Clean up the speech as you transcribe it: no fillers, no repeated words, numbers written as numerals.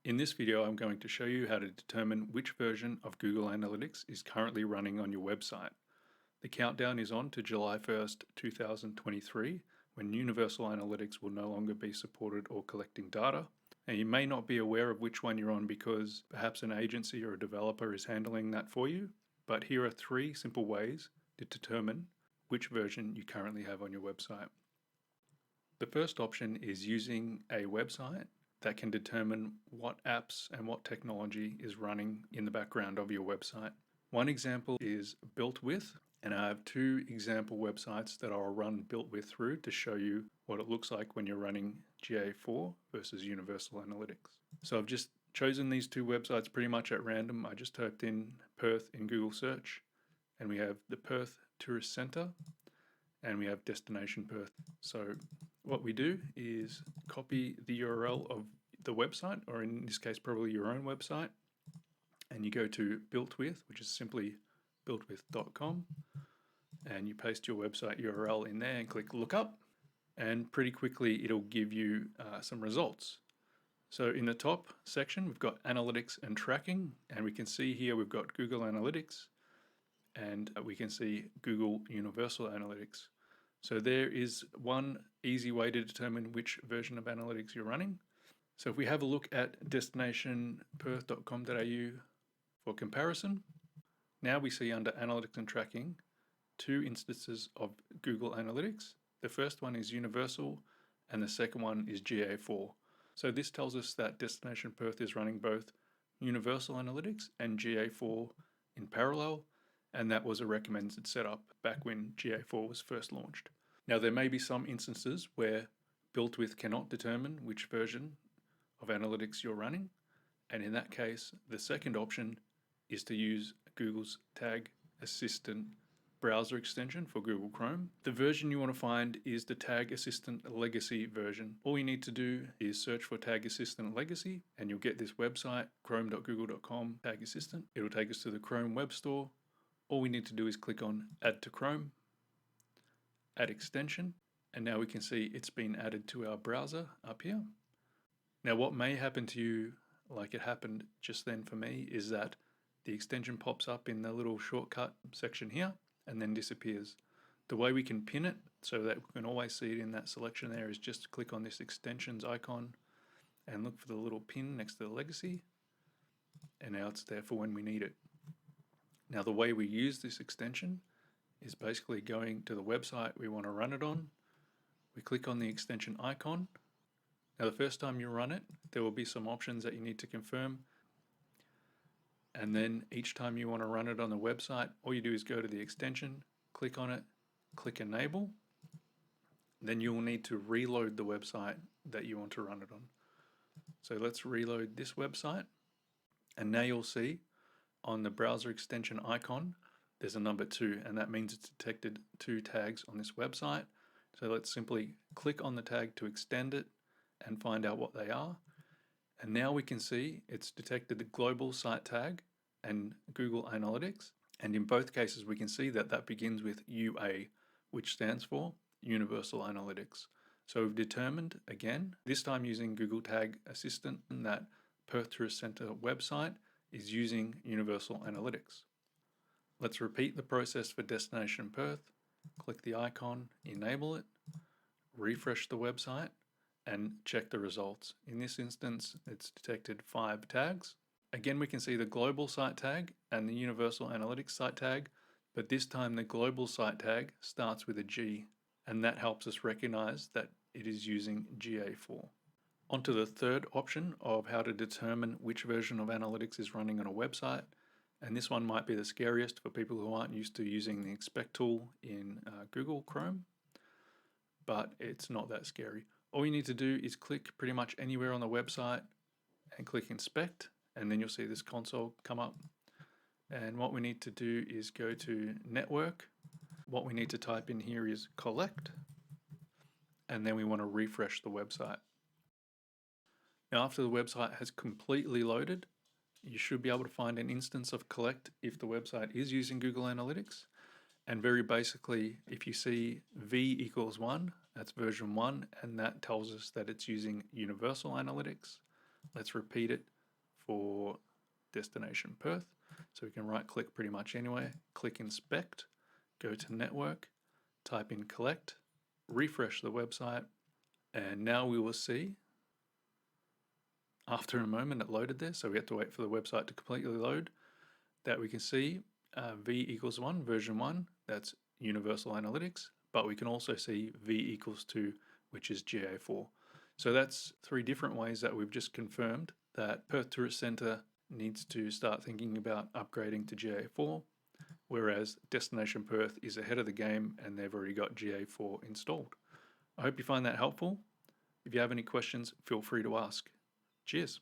In this video, I'm going to show you how to determine which version of Google Analytics is currently running on your website. The countdown is on to July 1st, 2023, when Universal Analytics will no longer be supported or collecting data. Now, you may not be aware of which one you're on because perhaps an agency or a developer is handling that for you, but here are 3 simple ways to determine which version you currently have on your website. The first option is using a website that can determine what apps and what technology is running in the background of your website. One example is BuiltWith, and I have 2 example websites that I'll run BuiltWith through to show you what it looks like when you're running GA4 versus Universal Analytics. So I've just chosen these 2 websites pretty much at random. I just typed in Perth in Google search, and we have the Perth Tourist Centre, and we have Destination Perth. So what we do is copy the URL of the website, or in this case probably your own website, and you go to BuiltWith, which is simply builtwith.com, and you paste your website URL in there and click look up, and pretty quickly it'll give you some results. So in the top section we've got analytics and tracking, and we can see here we've got Google Analytics, and we can see Google Universal Analytics. So there is one easy way to determine which version of analytics you're running. So if we have a look at destinationperth.com.au for comparison, now we see under analytics and tracking 2 instances of Google Analytics. The first one is Universal and the second one is GA4. So this tells us that Destination Perth is running both Universal Analytics and GA4 in parallel, and that was a recommended setup back when GA4 was first launched. Now there may be some instances where BuiltWith cannot determine which version of analytics you're running, and in that case the second option is to use Google's Tag Assistant browser extension for Google Chrome. The version you want to find is the Tag Assistant Legacy version. All you need to do is search for Tag Assistant Legacy and you'll get this website, chrome.google.com Tag Assistant. It'll take us to the Chrome Web Store. All we need to do is click on Add to Chrome, Add Extension, and now we can see it's been added to our browser up here. Now what may happen to you, like it happened just then for me, is that the extension pops up in the little shortcut section here and then disappears. The way we can pin it so that we can always see it in that selection there is just click on this extensions icon and look for the little pin next to the legacy, and now it's there for when we need it. Now the way we use this extension is basically going to the website we want to run it on. We click on the extension icon. Now the first time you run it, there will be some options that you need to confirm. And then each time you want to run it on the website, all you do is go to the extension, click on it, click enable. Then you will need to reload the website that you want to run it on. So let's reload this website. And now you'll see on the browser extension icon, there's a number 2, and that means it's detected 2 tags on this website. So let's simply click on the tag to extend it and find out what they are. And now we can see it's detected the global site tag and Google Analytics. And in both cases, we can see that that begins with UA, which stands for Universal Analytics. So we've determined, again, this time using Google Tag Assistant, that Perth Tourist Centre website is using Universal Analytics. Let's repeat the process for Destination Perth. Click the icon, enable it, refresh the website, and check the results. In this instance, it's detected 5 tags. Again, we can see the global site tag and the Universal Analytics site tag, but this time the global site tag starts with a G, and that helps us recognize that it is using GA4. On to the third option of how to determine which version of analytics is running on a website, and this one might be the scariest for people who aren't used to using the inspect tool in Google Chrome, but it's not that scary. All you need to do is click pretty much anywhere on the website and click inspect, and then you'll see this console come up. And what we need to do is go to network. What we need to type in here is collect, and then we want to refresh the website. Now after the website has completely loaded, you should be able to find an instance of collect if the website is using Google Analytics. And very basically, if you see V equals 1, that's version 1, and that tells us that it's using Universal Analytics. Let's repeat it. for destination Perth. So we can right click pretty much anywhere, click inspect, go to network, type in collect, refresh the website, and now we will see, after a moment it loaded there, so we have to wait for the website to completely load, that we can see v=1, version 1, that's Universal Analytics, but we can also see v=2, which is GA4. So that's 3 different ways that we've just confirmed that Perth Tourist Centre needs to start thinking about upgrading to GA4, whereas Destination Perth is ahead of the game and they've already got GA4 installed. I hope you find that helpful. If you have any questions, feel free to ask. Cheers.